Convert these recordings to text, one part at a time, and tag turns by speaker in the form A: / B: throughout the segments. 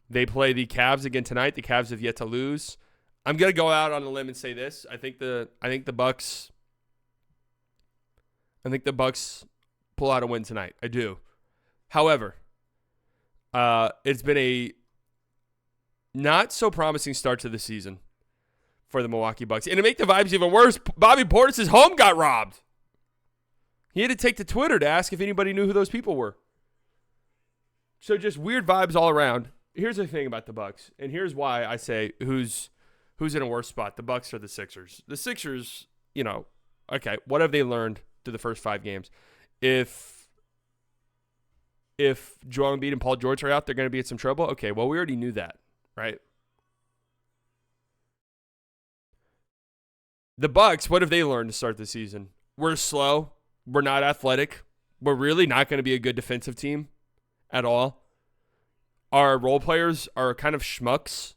A: They play the Cavs again tonight. The Cavs have yet to lose. I'm gonna go out on a limb and say this. I think the Bucks pull out a win tonight. I do. However, it's been a not so promising start to the season for the Milwaukee Bucks. And to make the vibes even worse, Bobby Portis' home got robbed. He had to take to Twitter to ask if anybody knew who those people were. So just weird vibes all around. Here's the thing about the Bucks, and here's why I say who's in a worse spot, the Bucks or the Sixers. The Sixers, okay, what have they learned through the first 5 games? If Joel Embiid and Paul George are out, they're going to be in some trouble. Okay, well, we already knew that, right? The Bucks, what have they learned to start the season? We're slow. We're not athletic. We're really not going to be a good defensive team at all. Our role players are kind of schmucks.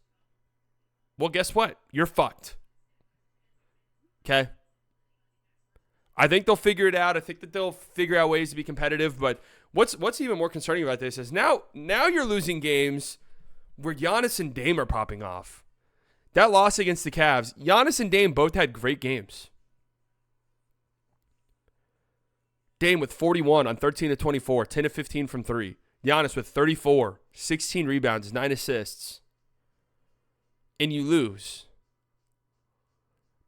A: Well, guess what? You're fucked. Okay? I think they'll figure it out. I think that they'll figure out ways to be competitive. But what's even more concerning about this is now you're losing games where Giannis and Dame are popping off. That loss against the Cavs, Giannis and Dame both had great games. Dame with 41 on 13 of 24, 10 of 15 from 3. Giannis with 34, 16 rebounds, 9 assists. And you lose.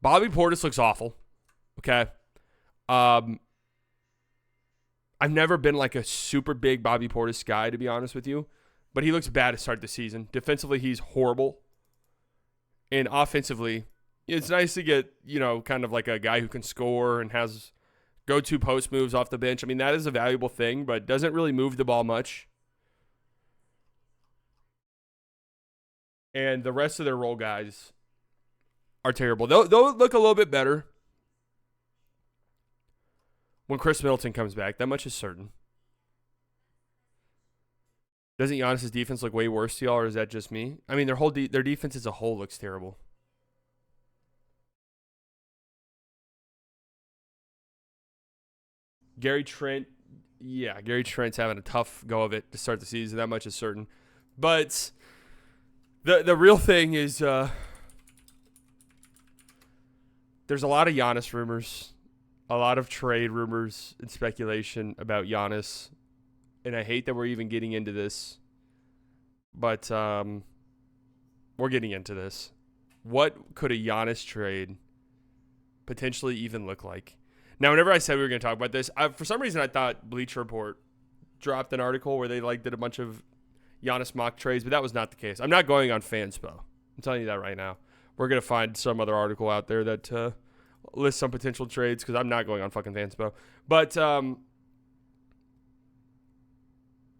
A: Bobby Portis looks awful. Okay. I've never been like a super big Bobby Portis guy, to be honest with you. But he looks bad to start the season. Defensively, he's horrible. And offensively, it's nice to get, kind of like a guy who can score and has go-to post moves off the bench. I mean, that is a valuable thing, but doesn't really move the ball much. And the rest of their role guys are terrible. They'll look a little bit better when Chris Middleton comes back. That much is certain. Doesn't Giannis' defense look way worse to y'all, or is that just me? I mean, their defense as a whole looks terrible. Gary Trent's having a tough go of it to start the season. That much is certain. But the real thing is there's a lot of Giannis rumors, a lot of trade rumors and speculation about Giannis. And I hate that we're even getting into this. But we're getting into this. What could a Giannis trade potentially even look like? Now, whenever I said we were going to talk about this, for some reason I thought Bleacher Report dropped an article where they did a bunch of Giannis mock trades, but that was not the case. I'm not going on Fanspo. I'm telling you that right now. We're going to find some other article out there that lists some potential trades because I'm not going on fucking Fanspo. But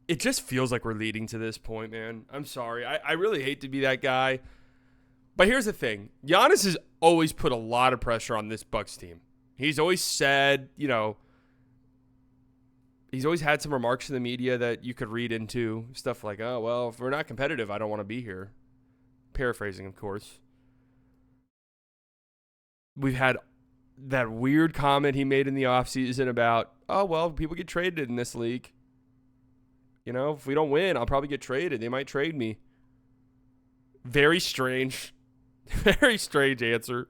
A: it just feels like we're leading to this point, man. I'm sorry. I really hate to be that guy. But here's the thing. Giannis has always put a lot of pressure on this Bucks team. He's always said, he's always had some remarks in the media that you could read into. Stuff like, oh, well, if we're not competitive, I don't want to be here. Paraphrasing, of course. We've had that weird comment he made in the offseason about, oh, well, people get traded in this league. If we don't win, I'll probably get traded. They might trade me. Very strange. Very strange answer.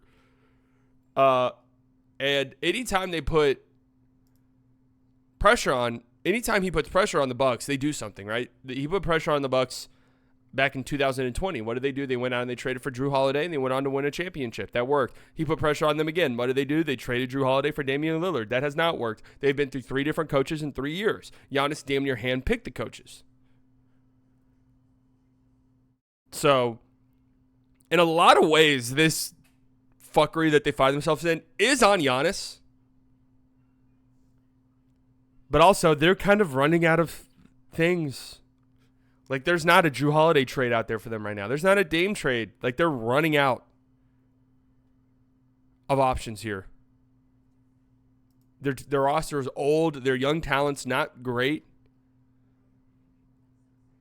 A: And anytime he puts pressure on the Bucks, they do something, right? He put pressure on the Bucks back in 2020. What did they do? They went out and they traded for Drew Holiday, and they went on to win a championship. That worked. He put pressure on them again. What did they do? They traded Drew Holiday for Damian Lillard. That has not worked. They've been through 3 different coaches in 3 years. Giannis damn near handpicked the coaches. So, in a lot of ways, this fuckery that they find themselves in is on Giannis. But also, they're kind of running out of things. Like, there's not a Drew Holiday trade out there for them right now. There's not a Dame trade. Like, they're running out of options here. Their roster is old. Their young talent's not great.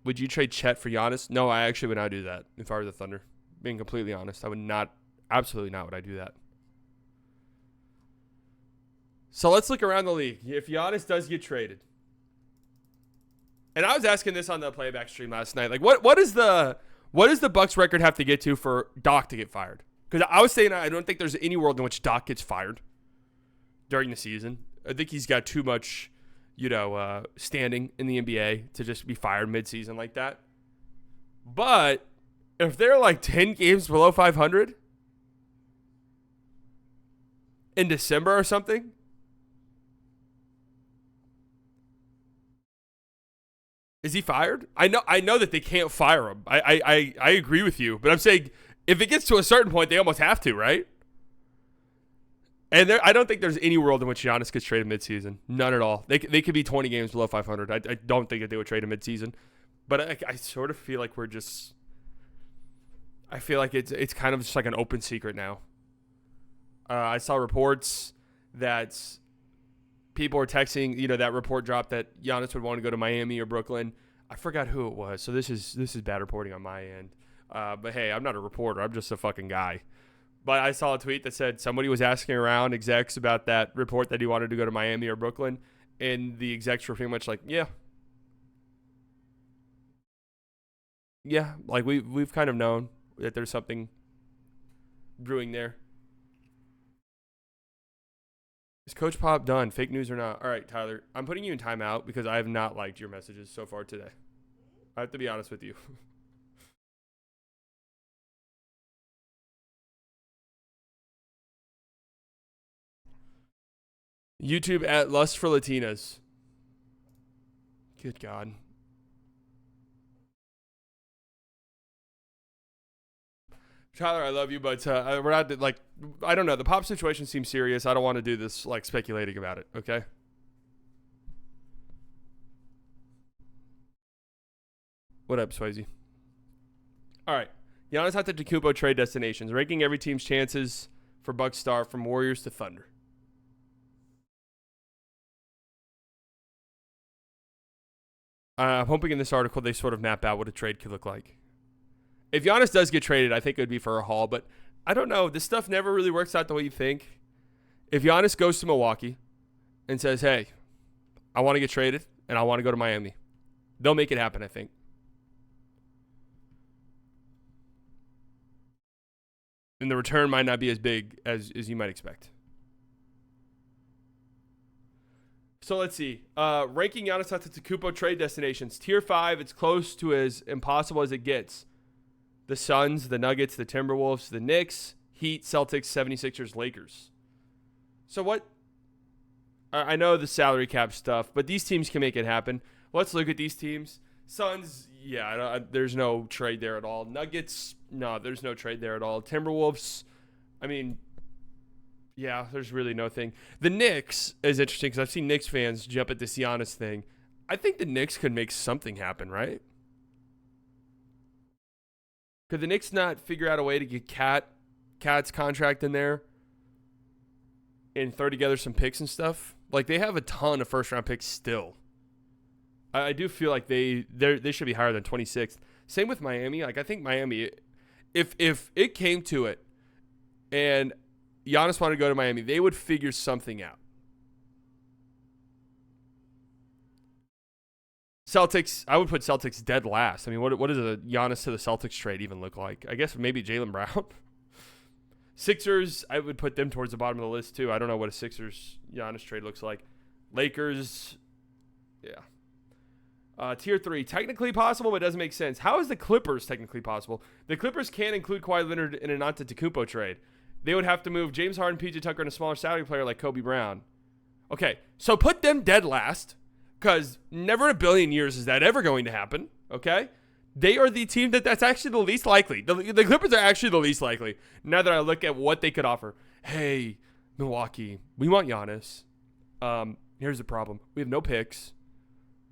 A: Would you trade Chet for Giannis? No, I actually would not do that if I were the Thunder. Being completely honest, I would not. Absolutely not would I do that. So let's look around the league. If Giannis does get traded, And I was asking this on the playback stream last night. Like, what does the Bucks record have to get to for Doc to get fired? Because I was saying I don't think there's any world in which Doc gets fired during the season. I think he's got too much, standing in the NBA to just be fired midseason like that. But if they're like 10 games below 500 in December or something, is he fired? I know that they can't fire him. I agree with you, but I'm saying if it gets to a certain point, they almost have to, right? And I don't think there's any world in which Giannis gets traded midseason. None at all. They could be 20 games below 500. I don't think that they would trade him midseason. But I sort of feel like I feel like it's kind of just like an open secret now. I saw reports that people were texting, that report dropped that Giannis would want to go to Miami or Brooklyn. I forgot who it was, so this is bad reporting on my end. But hey, I'm not a reporter. I'm just a fucking guy. But I saw a tweet that said somebody was asking around execs about that report that he wanted to go to Miami or Brooklyn, and the execs were pretty much like, yeah, like we've kind of known that there's something brewing there. Is Coach Pop done? Fake news or not? All right, Tyler, I'm putting you in timeout because I have not liked your messages so far today. I have to be honest with you. YouTube at Lust for Latinas. Good God. Tyler, I love you, but we're not like, I don't know. The Pop situation seems serious. I don't want to do this like speculating about it. Okay. What up, Swayze? All right. Giannis Antetokounmpo trade destinations, ranking every team's chances for Bucks star from Warriors to Thunder. I'm hoping in this article they sort of map out what a trade could look like. If Giannis does get traded, I think it would be for a haul, but I don't know. This stuff never really works out the way you think. If Giannis goes to Milwaukee and says, hey, I want to get traded and I want to go to Miami, they'll make it happen, I think. And the return might not be as big as you might expect. So let's see. Ranking Giannis Antetokounmpo trade destinations. Tier 5, it's close to as impossible as it gets. The Suns, the Nuggets, the Timberwolves, the Knicks, Heat, Celtics, 76ers, Lakers. So what? I know the salary cap stuff, but these teams can make it happen. Let's look at these teams. Suns, yeah, there's no trade there at all. Nuggets, no, there's no trade there at all. Timberwolves, I mean, yeah, there's really no thing. The Knicks is interesting because I've seen Knicks fans jump at this Giannis thing. I think the Knicks could make something happen, right? Could the Knicks not figure out a way to get Cat's contract in there and throw together some picks and stuff? Like, they have a ton of first-round picks still. I do feel like they should be higher than 26th. Same with Miami. Like, I think Miami, if it came to it and Giannis wanted to go to Miami, they would figure something out. Celtics, I would put Celtics dead last. I mean, what does a Giannis to the Celtics trade even look like? I guess maybe Jaylen Brown. Sixers, I would put them towards the bottom of the list too. I don't know what a Sixers Giannis trade looks like. Lakers, yeah. Tier 3, technically possible, but doesn't make sense. How is the Clippers technically possible? The Clippers can't include Kawhi Leonard in an Antetokounmpo trade. They would have to move James Harden, PJ Tucker, and a smaller salary player like Kobe Brown. Okay, so put them dead last. Because never in a billion years is that ever going to happen, okay? They are the team that's actually the least likely. The Clippers are actually the least likely. Now that I look at what they could offer. Hey, Milwaukee, we want Giannis. Here's the problem. We have no picks.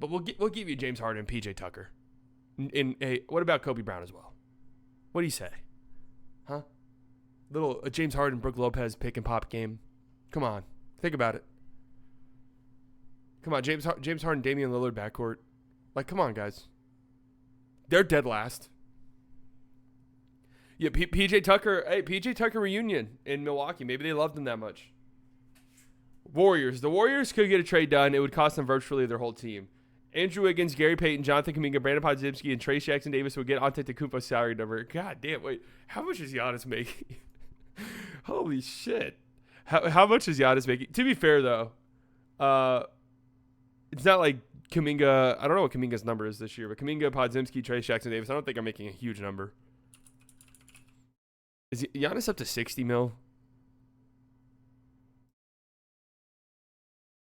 A: But we'll give you James Harden and PJ Tucker. And hey, what about Kobe Brown as well? What do you say? Huh? Little James Harden, Brook Lopez pick and pop game. Come on. Think about it. Come on, James Harden, Damian Lillard backcourt. Like, come on, guys. They're dead last. Yeah, PJ Tucker. Hey, PJ Tucker reunion in Milwaukee. Maybe they loved him that much. Warriors. The Warriors could get a trade done. It would cost them virtually their whole team. Andrew Wiggins, Gary Payton, Jonathan Kuminga, Brandon Podziemski, and Trace Jackson Davis would get Antetokounmpo's salary number. God damn, wait. How much is Giannis making? Holy shit. How much is Giannis making? To be fair, though, it's not like Kuminga. I don't know what Kuminga's number is this year, but Kuminga, Podziemski, Trace Jackson Davis, I don't think I'm making a huge number. Is Giannis up to 60 mil?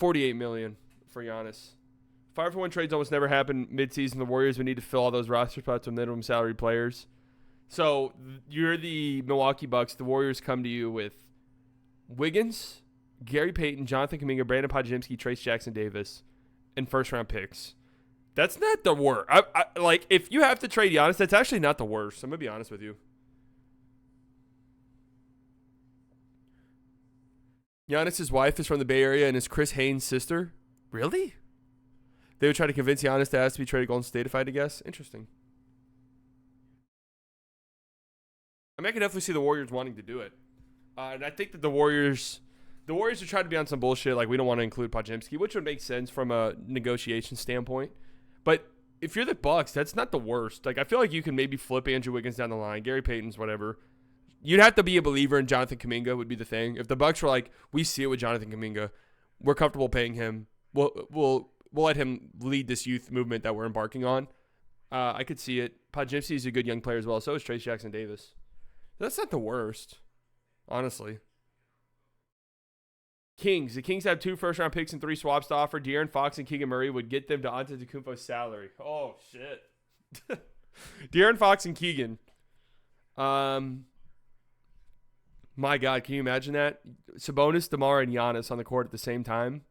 A: 48 million for Giannis. 5-for-1 trades almost never happen midseason. The Warriors would need to fill all those roster spots with minimum salary players. So you're the Milwaukee Bucks. The Warriors come to you with Wiggins, Gary Payton, Jonathan Kuminga, Brandon Podziemski, Trace Jackson Davis, and first-round picks. That's not the worst. Like, if you have to trade Giannis, that's actually not the worst. I'm going to be honest with you. Giannis' wife is from the Bay Area and is Chris Haynes' sister. Really? They would try to convince Giannis to ask to be traded to Golden State, if I had to guess. Interesting. I mean, I can definitely see the Warriors wanting to do it. And I think that the Warriors are trying to be on some bullshit, like we don't want to include Podziemski, which would make sense from a negotiation standpoint. But if you're the Bucks, that's not the worst. Like, I feel like you can maybe flip Andrew Wiggins down the line, Gary Payton's, whatever. You'd have to be a believer in Jonathan Kuminga would be the thing. If the Bucks were like, we see it with Jonathan Kuminga, we're comfortable paying him, we'll let him lead this youth movement that we're embarking on. I could see it. Podziemski is a good young player as well. So is Trace Jackson Davis. That's not the worst, honestly. Kings. The Kings have 2 first-round picks and 3 swaps to offer. De'Aaron Fox and Keegan Murray would get them to Antetokounmpo's salary. Oh, shit. De'Aaron Fox and Keegan. My God, can you imagine that? Sabonis, DeMar, and Giannis on the court at the same time.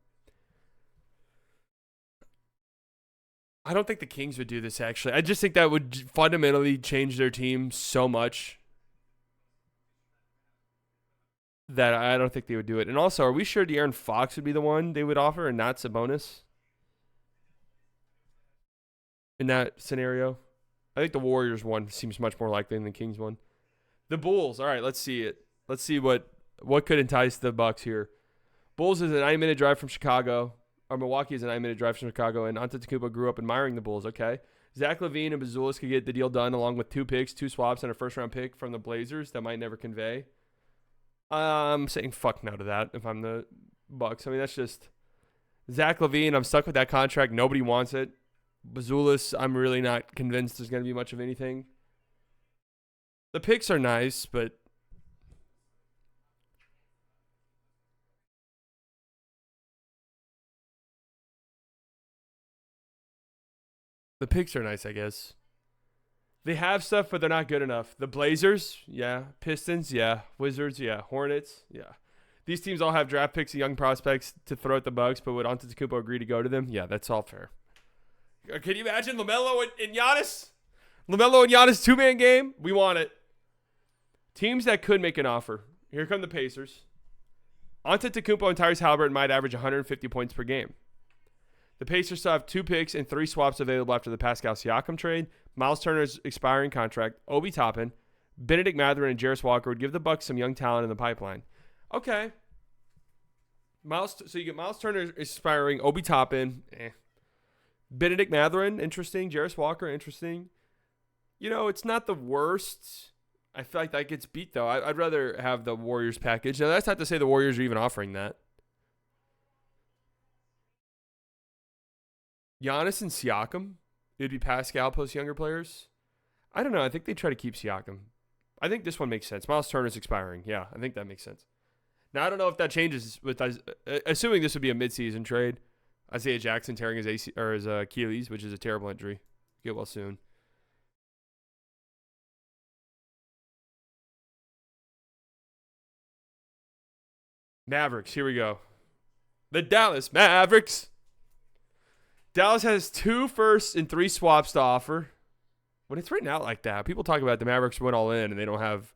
A: I don't think the Kings would do this, actually. I just think that would fundamentally change their team so much that I don't think they would do it. And also, are we sure De'Aaron Fox would be the one they would offer and not Sabonis in that scenario? I think the Warriors one seems much more likely than the Kings one. The Bulls. All right, let's see it. Let's see what could entice the Bucks here. Bulls is a 9-minute drive from Chicago. Or Milwaukee is a 9-minute drive from Chicago, and Antetokounmpo grew up admiring the Bulls. Okay. Zach LaVine and Bazulis could get the deal done along with 2 picks, 2 swaps, and a first-round pick from the Blazers that might never convey. I'm saying fuck no to that if I'm the Bucks. I mean, that's just Zach LaVine. I'm stuck with that contract. Nobody wants it. Bazulis, I'm really not convinced there's going to be much of anything. The picks are nice, but the picks are nice, I guess. They have stuff, but they're not good enough. The Blazers, yeah. Pistons, yeah. Wizards, yeah. Hornets, yeah. These teams all have draft picks and young prospects to throw at the Bucks, but would Antetokounmpo agree to go to them? Yeah, that's all fair. Can you imagine LaMelo and Giannis? LaMelo and Giannis 2-man game? We want it. Teams that could make an offer. Here come the Pacers. Antetokounmpo and Tyrese Halliburton might average 150 points per game. The Pacers still have 2 picks and 3 swaps available after the Pascal Siakam trade. Miles Turner's expiring contract, Obi Toppin, Benedict Mathurin, and Jarris Walker would give the Bucks some young talent in the pipeline. Okay. So you get Miles Turner expiring, Obi Toppin, Benedict Mathurin, interesting. Jarris Walker, interesting. You know, it's not the worst. I feel like that gets beat, though. I'd rather have the Warriors package. Now, that's not to say the Warriors are even offering that. Giannis and Siakam, it would be Pascal plus younger players. I don't know. I think they try to keep Siakam. I think this one makes sense. Miles Turner's expiring. Yeah, I think that makes sense. Now, I don't know if that changes with assuming this would be a midseason trade. Isaiah Jackson tearing his AC or his Achilles, which is a terrible injury. Get well soon. Mavericks. Here we go. The Dallas Mavericks. Dallas has 2 firsts and 3 swaps to offer. When it's written out like that, people talk about the Mavericks went all in and they don't have.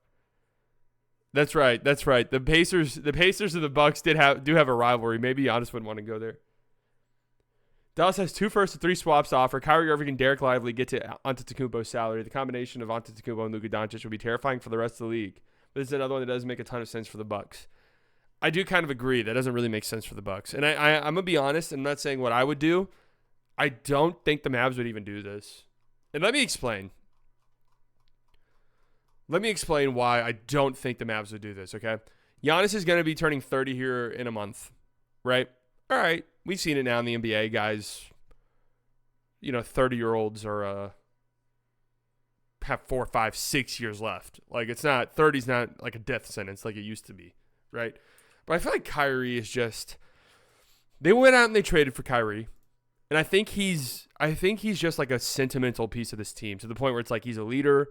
A: That's right. That's right. The Pacers and the Bucks do have a rivalry. Maybe Giannis wouldn't want to go there. Dallas has 2 firsts and 3 swaps to offer. Kyrie Irving and Derek Lively get to Antetokounmpo's salary. The combination of Antetokounmpo and Luka Doncic would be terrifying for the rest of the league. But this is another one that doesn't make a ton of sense for the Bucks. I do kind of agree that doesn't really make sense for the Bucks. And I'm gonna be honest. I'm not saying what I would do. I don't think the Mavs would even do this. And let me explain. Let me explain why I don't think the Mavs would do this, okay? Giannis is going to be turning 30 here in a month, right? All right. We've seen it now in the NBA. Guys, 30-year-olds are have 4, 5, 6 years left. Like, it's not, 30's not like a death sentence like it used to be, right? But I feel like Kyrie is just, they went out and they traded for Kyrie. And I think he's just like a sentimental piece of this team to the point where it's like he's a leader.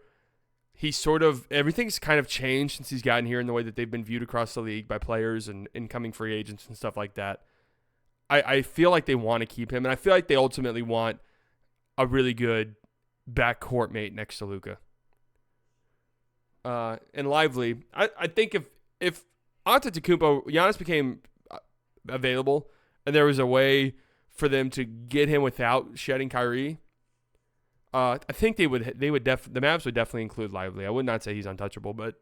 A: He's sort of, everything's kind of changed since he's gotten here in the way that they've been viewed across the league by players and incoming free agents and stuff like that. I feel like they want to keep him, and I feel like they ultimately want a really good backcourt mate next to Luka. And Lively, I think if Antetokounmpo, Giannis became available, and there was a way for them to get him without shedding Kyrie, I think the Mavs would definitely include Lively. I would not say he's untouchable, but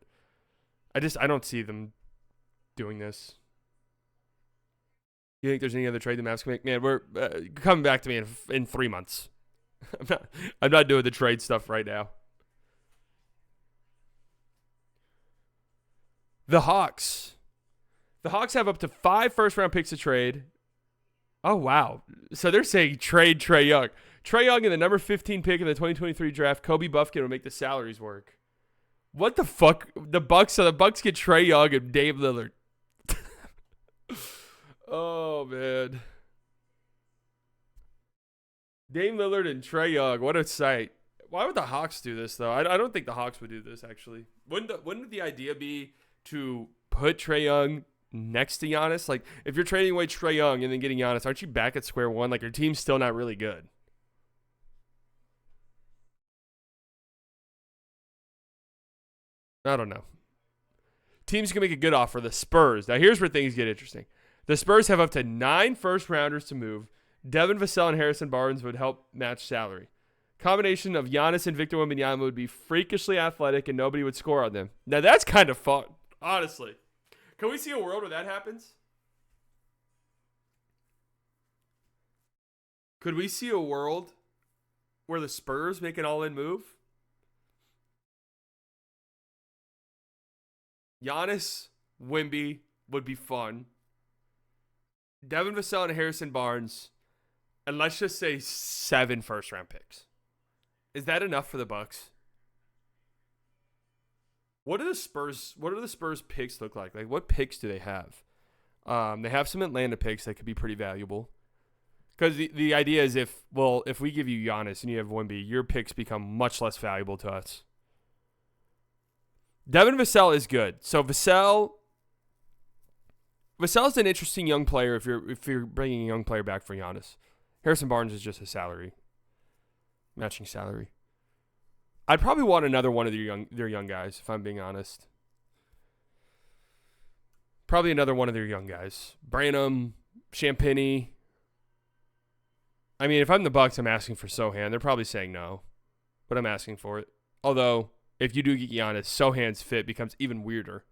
A: I don't see them doing this. You think there's any other trade the Mavs can make? Man, we're coming back to me in 3 months. I'm not doing the trade stuff right now. The Hawks. The Hawks have up to 5 first-round picks to trade. Oh, wow. So they're saying trade Trae Young. Trae Young and the number 15 pick in the 2023 draft, Kobe Buffkin will make the salaries work. What the fuck? The Bucks get Trae Young and Dame Lillard. Oh, man. Dame Lillard and Trae Young. What a sight. Why would the Hawks do this, though? I don't think the Hawks would do this, actually. Wouldn't the idea be to put Trae Young next to Giannis? Like, if you're trading away Trae Young and then getting Giannis, aren't you back at square one? Like, your team's still not really good. I don't know. Teams can make a good offer. The Spurs. Now, here's where things get interesting. The Spurs have up to 9 first-rounders to move. Devin Vassell and Harrison Barnes would help match salary. Combination of Giannis and Victor Wembanyama would be freakishly athletic, and nobody would score on them. Now, that's kind of fun, honestly. Can we see a world where that happens? Could we see a world where the Spurs make an all-in move? Giannis, Wemby would be fun. Devin Vassell and Harrison Barnes, and let's just say 7 first-round picks. Is that enough for the Bucks? What do the Spurs picks look like? Like, what picks do they have? They have some Atlanta picks that could be pretty valuable. Because the idea is if we give you Giannis and you have Wemby, your picks become much less valuable to us. Devin Vassell is good. So Vassell's an interesting young player if you're bringing a young player back for Giannis. Harrison Barnes is just a salary, matching salary. I'd probably want another one of their young guys, if I'm being honest. Probably another one of their young guys. Branham, Champagny. I mean, if I'm the Bucks, I'm asking for Sohan. They're probably saying no, but I'm asking for it. Although, if you do get Giannis, Sohan's fit becomes even weirder.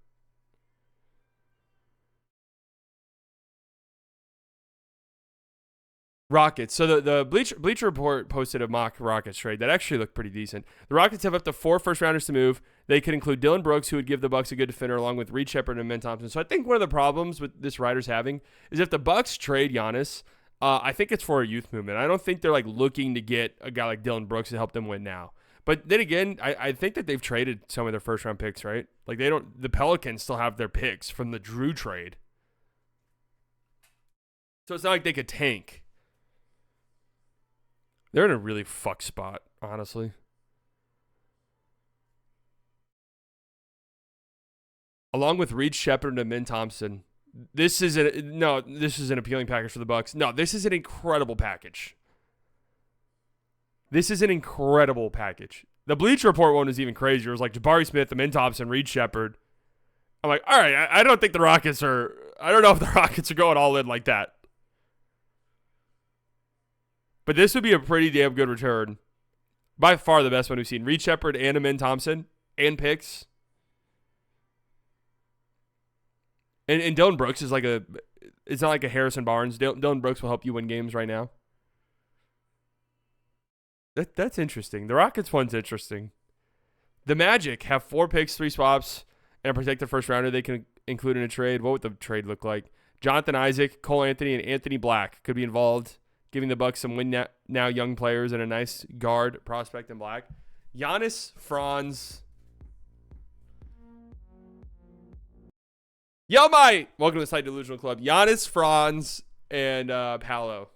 A: Rockets. So the Bleacher Report posted a mock Rockets trade that actually looked pretty decent. The Rockets have up to 4 first-rounders to move. They could include Dylan Brooks, who would give the Bucks a good defender, along with Reed Shepherd and Ben Thompson. So I think one of the problems with this Riders having is if the Bucks trade Giannis, I think it's for a youth movement. I don't think they're like looking to get a guy like Dylan Brooks to help them win now. But then again, I think that they've traded some of their first-round picks, right? Like the Pelicans still have their picks from the Drew trade. So it's not like they could tank. They're in a really fucked spot, honestly. Along with Reed Shepherd and Ben Thompson, this is an appealing package for the Bucks. No, this is an incredible package. This is an incredible package. The Bleacher Report one was even crazier. It was like Jabari Smith, Ben Thompson, Reed Shepherd. I'm like, all right, I don't think the Rockets are. I don't know if the Rockets are going all in like that. But this would be a pretty damn good return. By far the best one we've seen. Reed Shepherd and Amen Thompson and picks. And Dylan Brooks is it's not like a Harrison Barnes. Dylan Brooks will help you win games right now. That's interesting. The Rockets one's interesting. The Magic have 4 picks, 3 swaps, and a protected first rounder they can include in a trade. What would the trade look like? Jonathan Isaac, Cole Anthony, and Anthony Black could be involved, giving the Bucks some win now young players and a nice guard prospect in Black. Giannis, Franz. Yo, mate! Welcome to the Slight Delusional Club. Giannis, Franz, and Paolo.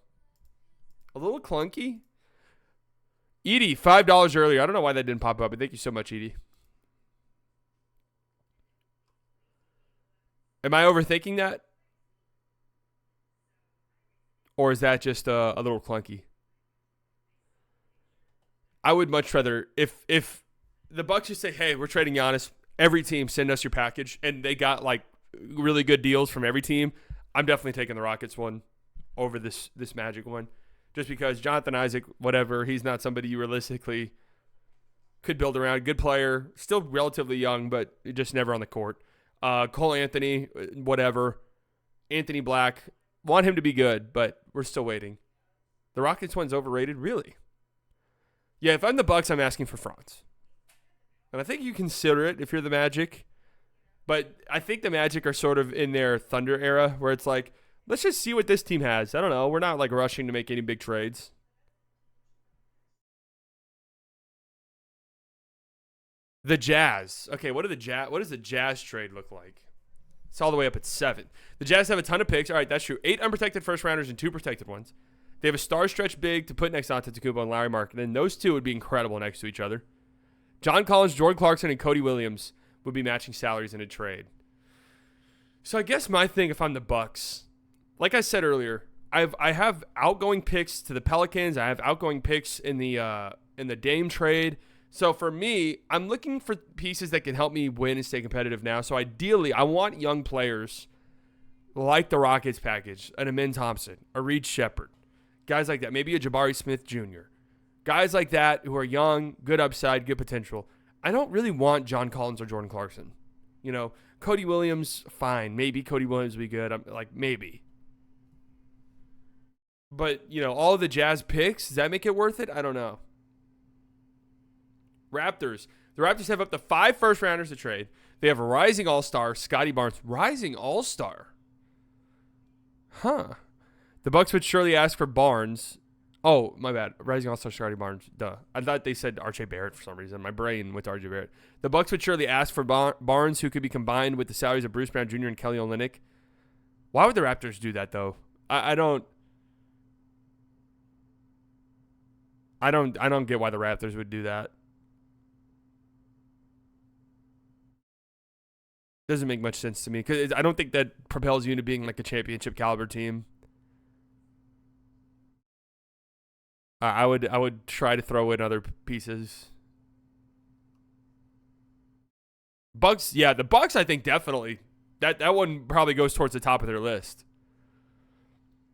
A: A little clunky. Edie, $5 earlier. I don't know why that didn't pop up, but thank you so much, Edie. Am I overthinking that? Or is that just a little clunky? I would much rather, if the Bucks just say, hey, we're trading Giannis, every team send us your package, and they got like really good deals from every team, I'm definitely taking the Rockets one over this Magic one. Just because Jonathan Isaac, whatever, he's not somebody you realistically could build around. Good player, still relatively young, but just never on the court. Cole Anthony, whatever. Anthony Black, want him to be good, but we're still waiting. The Rockets one's overrated? Really? Yeah, if I'm the Bucks, I'm asking for Franz. And I think you consider it if you're the Magic. But I think the Magic are sort of in their Thunder era where it's like, let's just see what this team has. I don't know. We're not like rushing to make any big trades. The Jazz. Okay, what does the Jazz trade look like? It's all the way up at 7. The Jazz have a ton of picks. All right, that's true. 8 unprotected first rounders and 2 protected ones. They have a star stretch big to put next to Antetokounmpo and Larry Mark. And then those two would be incredible next to each other. John Collins, Jordan Clarkson, and Cody Williams would be matching salaries in a trade. So I guess my thing, if I'm the Bucks, like I said earlier, I have outgoing picks to the Pelicans. I have outgoing picks in the Dame trade. So for me, I'm looking for pieces that can help me win and stay competitive now. So ideally, I want young players like the Rockets package, an Amin Thompson, a Reed Shepherd, guys like that. Maybe a Jabari Smith Jr. Guys like that who are young, good upside, good potential. I don't really want John Collins or Jordan Clarkson. You know, Cody Williams, fine. Maybe Cody Williams would be good. I'm like, maybe. But, you know, all of the Jazz picks, does that make it worth it? I don't know. Raptors. The Raptors have up to 5 first-rounders to trade. They have a rising all-star, Scotty Barnes. Rising all-star? Huh. The Bucks would surely ask for Barnes. Oh, my bad. Rising all-star, Scotty Barnes. Duh. I thought they said R.J. Barrett for some reason. My brain went to R.J. Barrett. The Bucks would surely ask for Barnes, who could be combined with the salaries of Bruce Brown Jr. and Kelly Olynyk. Why would the Raptors do that, though? I don't get why the Raptors would do that. Doesn't make much sense to me because I don't think that propels you into being like a championship caliber team. I would try to throw in other pieces. Bucks, yeah, the Bucks. I think definitely that one probably goes towards the top of their list.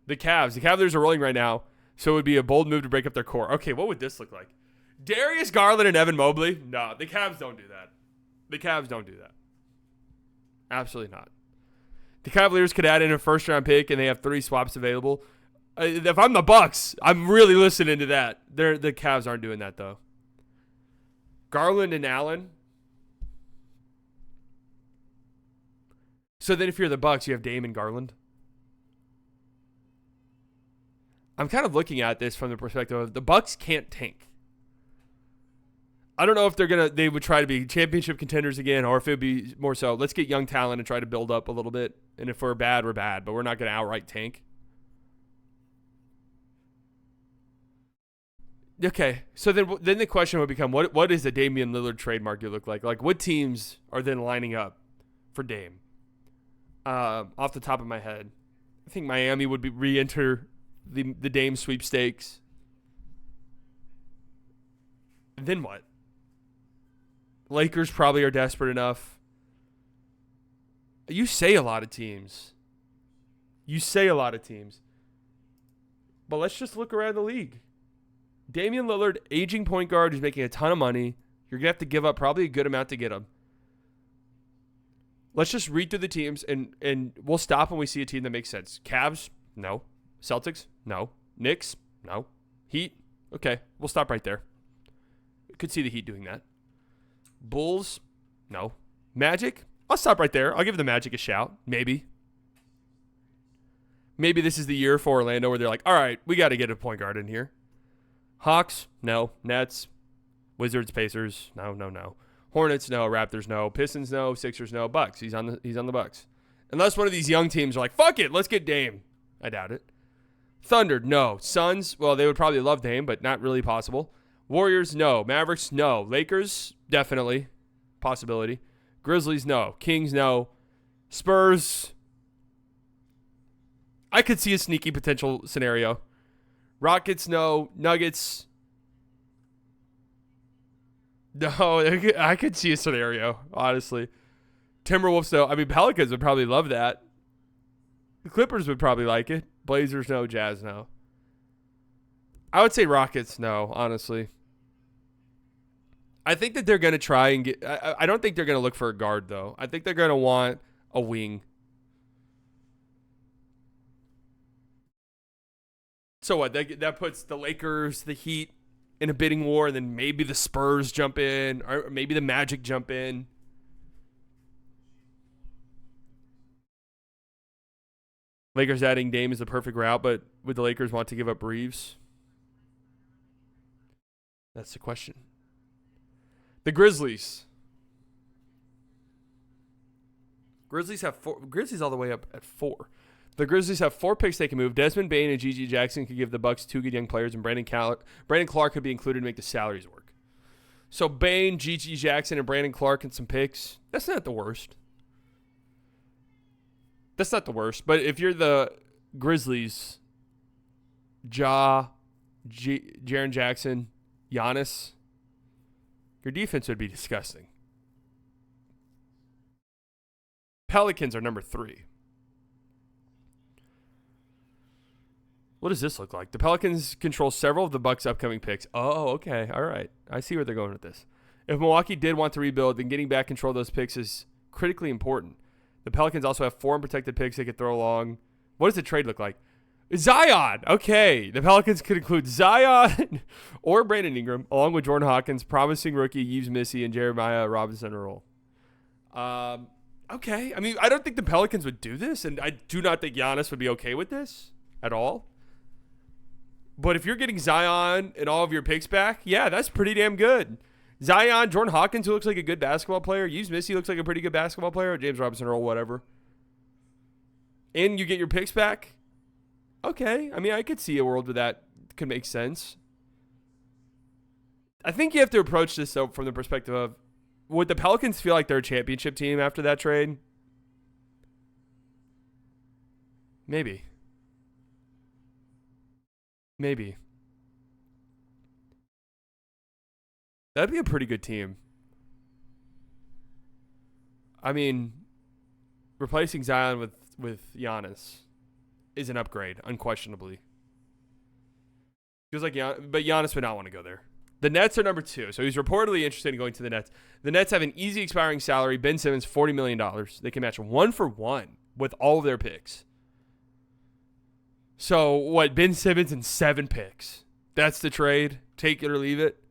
A: The Cavaliers are rolling right now, so it would be a bold move to break up their core. Okay, what would this look like? Darius Garland and Evan Mobley? No, the Cavs don't do that. The Cavs don't do that. Absolutely not. The Cavaliers could add in a first-round pick, and they have 3 swaps available. If I'm the Bucks, I'm really listening to that. The Cavs aren't doing that, though. Garland and Allen. So then if you're the Bucks, you have Dame and Garland. I'm kind of looking at this from the perspective of the Bucks can't tank. I don't know if they would try to be championship contenders again, or if it would be more so, let's get young talent and try to build up a little bit. And if we're bad, we're bad, but we're not going to outright tank. Okay, so then the question would become, what is the Damian Lillard trade market look like? Like, what teams are then lining up for Dame? Off the top of my head, I think Miami would be re-enter the Dame sweepstakes. And then what? Lakers probably are desperate enough. You say a lot of teams. But let's just look around the league. Damian Lillard, aging point guard, who's making a ton of money. You're going to have to give up probably a good amount to get him. Let's just read through the teams, and we'll stop when we see a team that makes sense. Cavs? No. Celtics? No. Knicks? No. Heat? Okay, we'll stop right there. Could see the Heat doing that. Bulls, no. Magic, I'll stop right there. I'll give the Magic a shout. Maybe. Maybe this is the year for Orlando where they're like, all right, we got to get a point guard in here. Hawks, no. Nets, Wizards, Pacers, no. Hornets, no. Raptors, no. Pistons, no. Sixers, no. Bucks, he's on the Bucks. Unless one of these young teams are like, fuck it, let's get Dame. I doubt it. Thunder, no. Suns, well, they would probably love Dame, but not really possible. Warriors, no. Mavericks, no. Lakers, definitely. Possibility. Grizzlies, no. Kings, no. Spurs, I could see a sneaky potential scenario. Rockets, no. Nuggets, no. I could see a scenario, honestly. Timberwolves, no. I mean, Pelicans would probably love that. The Clippers would probably like it. Blazers, no. Jazz, no. I would say Rockets, no, honestly. I think that they're going to try and get... I don't think they're going to look for a guard, though. I think they're going to want a wing. So what? That puts the Lakers, the Heat in a bidding war, and then maybe the Spurs jump in, or maybe the Magic jump in. Lakers adding Dame is the perfect route, but would the Lakers want to give up Reeves? That's the question. The Grizzlies. Grizzlies all the way up at 4. The Grizzlies have 4 picks they can move. Desmond Bane and Gigi Jackson could give the Bucks 2 good young players, and Brandon Clark could be included to make the salaries work. So Bane, Gigi Jackson, and Brandon Clark and some picks. That's not the worst. That's not the worst. But if you're the Grizzlies, Jaren Jackson, Giannis, your defense would be disgusting. Pelicans are number 3. What does this look like? The Pelicans control several of the Bucks' upcoming picks. Oh, okay. All right. I see where they're going with this. If Milwaukee did want to rebuild, then getting back control of those picks is critically important. The Pelicans also have 4 unprotected picks they could throw along. What does the trade look like? Zion. Okay. The Pelicans could include Zion or Brandon Ingram, along with Jordan Hawkins, promising rookie Yves Missy, and Jeremiah Robinson Earl. Okay. I mean, I don't think the Pelicans would do this, and I do not think Giannis would be okay with this at all. But if you're getting Zion and all of your picks back, yeah, that's pretty damn good. Zion, Jordan Hawkins, who looks like a good basketball player. Yves Missy looks like a pretty good basketball player. Or James Robinson Earl, whatever. And you get your picks back. Okay. I mean, I could see a world where that could make sense. I think you have to approach this, though, from the perspective of, would the Pelicans feel like they're a championship team after that trade? Maybe. That'd be a pretty good team. I mean, replacing Zion with Giannis is an upgrade, unquestionably. Feels like but Giannis would not want to go there. The Nets are number 2, so he's reportedly interested in going to the Nets. The Nets have an easy expiring salary. Ben Simmons, $40 million. They can match 1-for-1 with all of their picks. So, what, Ben Simmons and 7 picks. That's the trade. Take it or leave it.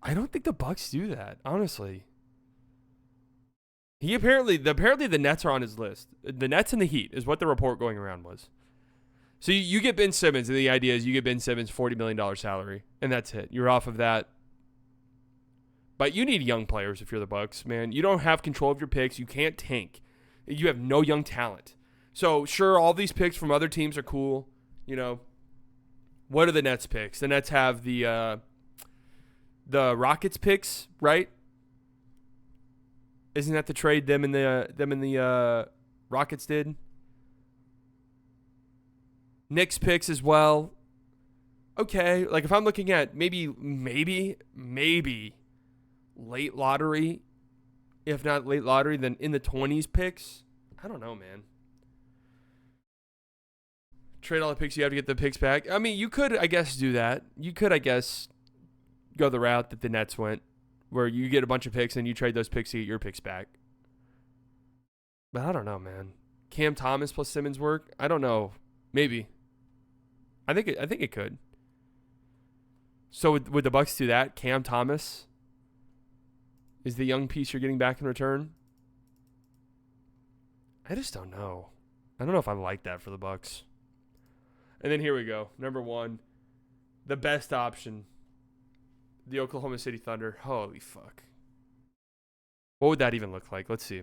A: I don't think the Bucks do that, honestly. Apparently the Nets are on his list. The Nets and the Heat is what the report going around was. So you get Ben Simmons, and the idea is you get Ben Simmons $40 million salary, and that's it. You're off of that. But you need young players if you're the Bucks, man. You don't have control of your picks. You can't tank. You have no young talent. So, sure, all these picks from other teams are cool. You know, what are the Nets picks? The Nets have the Rockets picks, right? Isn't that the trade them and the Rockets did? Knicks picks as well. Okay, like if I'm looking at maybe late lottery, if not late lottery, then in the 20s picks. I don't know, man. Trade all the picks, you have to get the picks back. I mean, you could, I guess, do that. You could, I guess, go the route that the Nets went, where you get a bunch of picks and you trade those picks to get your picks back. But I don't know, man. Cam Thomas plus Simmons work? I don't know. Maybe. I think it could. So would the Bucks do that? Cam Thomas is the young piece you're getting back in return. I just don't know. I don't know if I like that for the Bucks. And then here we go. Number 1, the best option, the Oklahoma City Thunder. Holy fuck. What would that even look like? Let's see.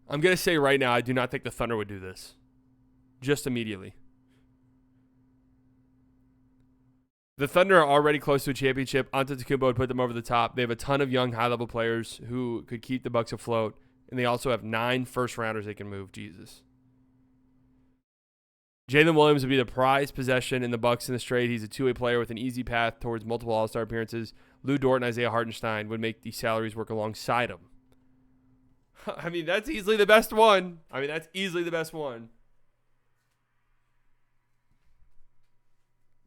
A: I'm going to say right now, I do not think the Thunder would do this. Just immediately. The Thunder are already close to a championship. Antetokounmpo would put them over the top. They have a ton of young, high-level players who could keep the Bucks afloat. And they also have 9 first-rounders they can move. Jesus. Jalen Williams would be the prized possession in the Bucks in the straight. He's a two-way player with an easy path towards multiple All-Star appearances. Lou Dort and Isaiah Hartenstein would make these salaries work alongside him. I mean, that's easily the best one.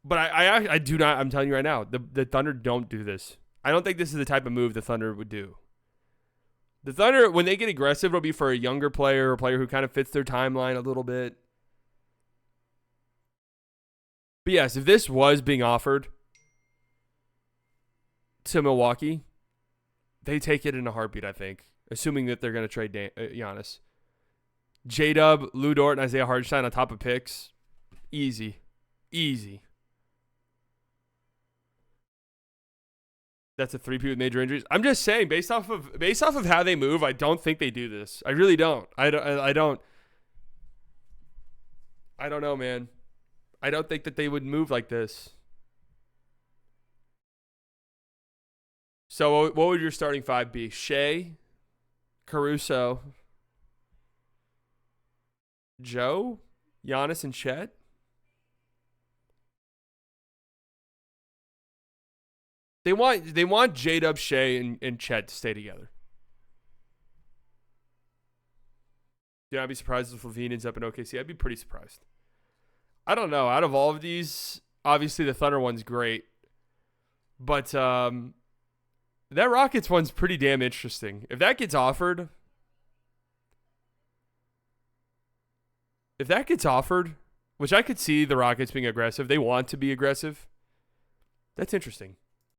A: But I do not, I'm telling you right now, the Thunder don't do this. I don't think this is the type of move the Thunder would do. The Thunder, when they get aggressive, it'll be for a younger player, a player who kind of fits their timeline a little bit. But yes, if this was being offered to Milwaukee, they take it in a heartbeat, I think, assuming that they're going to trade Giannis. J-Dub, Lou Dort, and Isaiah Hartenstein on top of picks. Easy. That's a 3P with major injuries. I'm just saying, based off of how they move, I don't think they do this. I really don't. I don't know, man. I don't think that they would move like this. So what would your starting 5 be? Shea, Caruso, Joe, Giannis, and Chet? They want J-Dub, Shea, and Chet to stay together. Yeah, I'd be surprised if Levine ends up in OKC. I'd be pretty surprised. I don't know. Out of all of these, obviously the Thunder one's great. But that Rockets one's pretty damn interesting. If that gets offered, which I could see the Rockets being aggressive. They want to be aggressive. That's interesting.